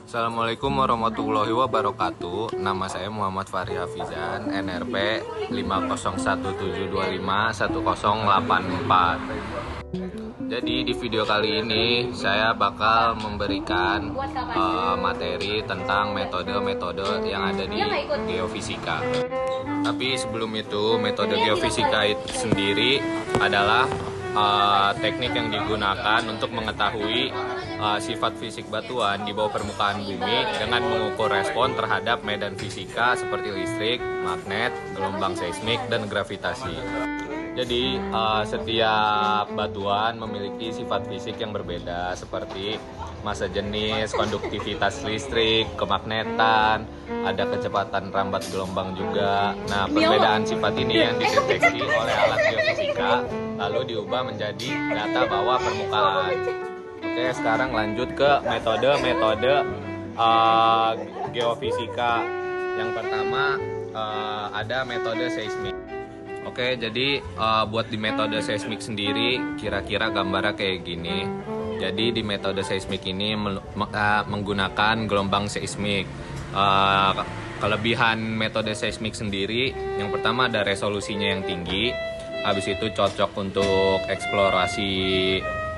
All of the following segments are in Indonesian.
Assalamualaikum warahmatullahi wabarakatuh. Nama saya Muhammad Fahri Hafizan, NRP 501751084. Jadi di video kali ini saya bakal memberikan materi tentang metode-metode yang ada di geofisika. Tapi sebelum itu, metode geofisika itu sendiri adalah teknik yang digunakan untuk mengetahui sifat fisik batuan di bawah permukaan bumi dengan mengukur respon terhadap medan fisika seperti listrik, magnet, gelombang seismik, dan gravitasi. Jadi setiap batuan memiliki sifat fisik yang berbeda seperti massa jenis, konduktivitas listrik, kemagnetan, ada kecepatan rambat gelombang juga. Nah, perbedaan sifat ini yang dideteksi oleh alat geofisika lalu diubah menjadi data bawah permukaan. Oke, sekarang lanjut ke metode-metode geofisika. Yang pertama ada metode seismik. Oke, jadi buat di metode seismik sendiri kira-kira gambarnya kayak gini. Jadi di metode seismik ini menggunakan gelombang seismik. Kelebihan metode seismik sendiri, yang pertama ada resolusinya yang tinggi. Habis itu cocok untuk eksplorasi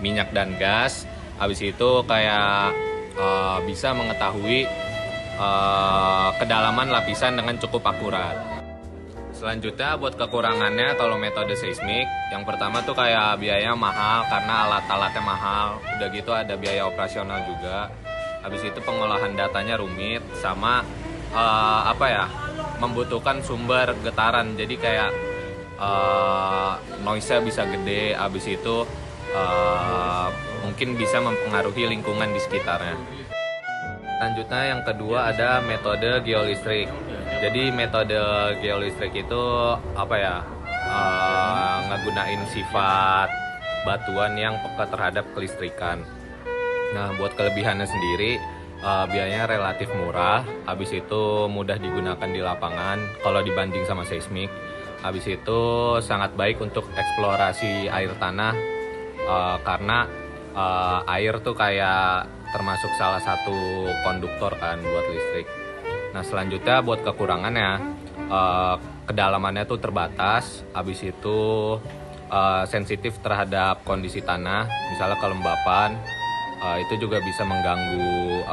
minyak dan gas. Habis itu kayak bisa mengetahui kedalaman lapisan dengan cukup akurat. Selanjutnya buat kekurangannya kalau metode seismik, yang pertama tuh kayak biayanya mahal karena alat-alatnya mahal. Udah gitu ada biaya operasional juga. Habis itu pengolahan datanya rumit sama membutuhkan sumber getaran. Jadi kayak noise-nya bisa gede. Habis itu mungkin bisa mempengaruhi lingkungan di sekitarnya. Selanjutnya yang kedua ada metode geolistrik. Jadi metode geolistrik itu ngegunain sifat batuan yang peka terhadap kelistrikan. Nah, buat kelebihannya sendiri biayanya relatif murah. Habis itu mudah digunakan di lapangan kalau dibanding sama seismik. Habis itu sangat baik untuk eksplorasi air tanah karena air tuh kayak termasuk salah satu konduktor kan buat listrik. Nah, selanjutnya buat kekurangannya, kedalamannya tuh terbatas. Habis itu sensitif terhadap kondisi tanah, misalnya kelembapan, itu juga bisa mengganggu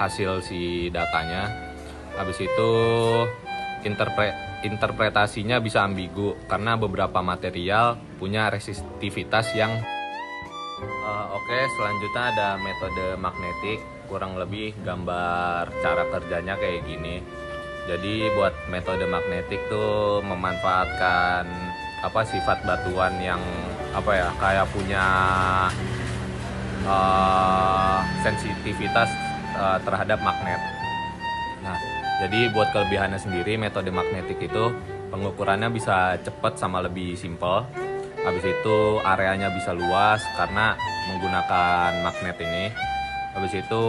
hasil si datanya. Habis itu interpretasinya bisa ambigu karena beberapa material punya resistivitas yang Oke, selanjutnya ada metode magnetik. Kurang lebih gambar cara kerjanya kayak gini. Jadi buat metode magnetik tuh memanfaatkan sifat batuan yang kayak punya sensitivitas terhadap magnet. Nah, jadi buat kelebihannya sendiri metode magnetik itu pengukurannya bisa cepat sama lebih simple. Habis itu areanya bisa luas karena menggunakan magnet ini. Habis itu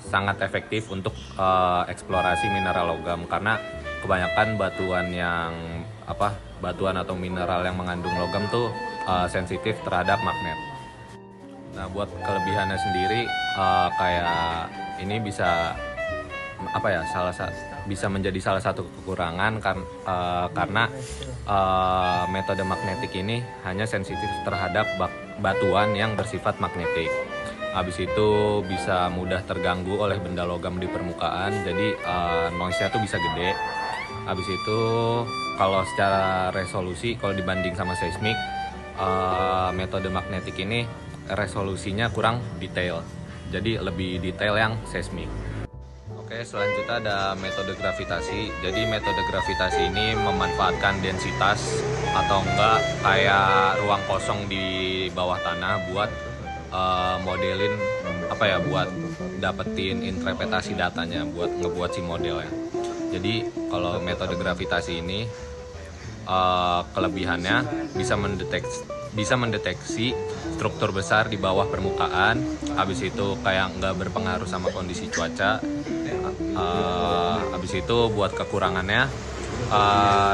sangat efektif untuk eksplorasi mineral logam karena kebanyakan batuan atau mineral yang mengandung logam tuh sensitif terhadap magnet. Nah, buat kelebihannya sendiri kayak ini bisa bisa menjadi salah satu kekurangan karena metode magnetik ini hanya sensitif terhadap batuan yang bersifat magnetik. Habis itu bisa mudah terganggu oleh benda logam di permukaan, jadi noise-nya tuh bisa gede. Habis itu kalau secara resolusi, kalau dibanding sama seismik, metode magnetik ini resolusinya kurang detail, jadi lebih detail yang seismik. Oke, selanjutnya ada metode gravitasi. Jadi metode gravitasi ini memanfaatkan densitas atau enggak kayak ruang kosong di bawah tanah buat modelin buat dapetin interpretasi datanya, buat ngebuat si modelnya. Jadi kalau metode gravitasi ini kelebihannya bisa mendeteksi struktur besar di bawah permukaan. Habis itu kayak nggak berpengaruh sama kondisi cuaca. Habis itu buat kekurangannya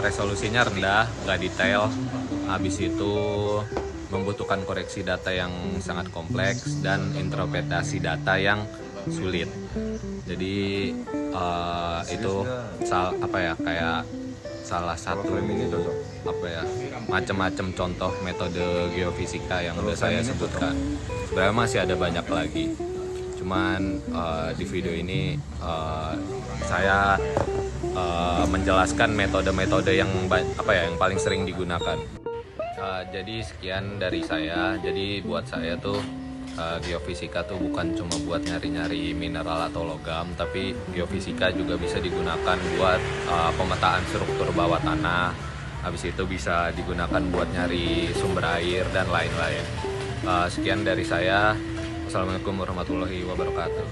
resolusinya rendah, nggak detail. Habis itu membutuhkan koreksi data yang sangat kompleks dan interpretasi data yang sulit. Jadi itu kayak salah satu macam-macam contoh metode geofisika yang udah saya sebutkan. Sebenarnya masih ada banyak lagi. Cuman di video ini saya menjelaskan metode-metode yang paling sering digunakan. Jadi sekian dari saya. Jadi buat saya tuh geofisika tuh bukan cuma buat nyari-nyari mineral atau logam, tapi geofisika juga bisa digunakan buat pemetaan struktur bawah tanah. Habis itu bisa digunakan buat nyari sumber air dan lain-lain. Sekian dari saya. Assalamualaikum warahmatullahi wabarakatuh.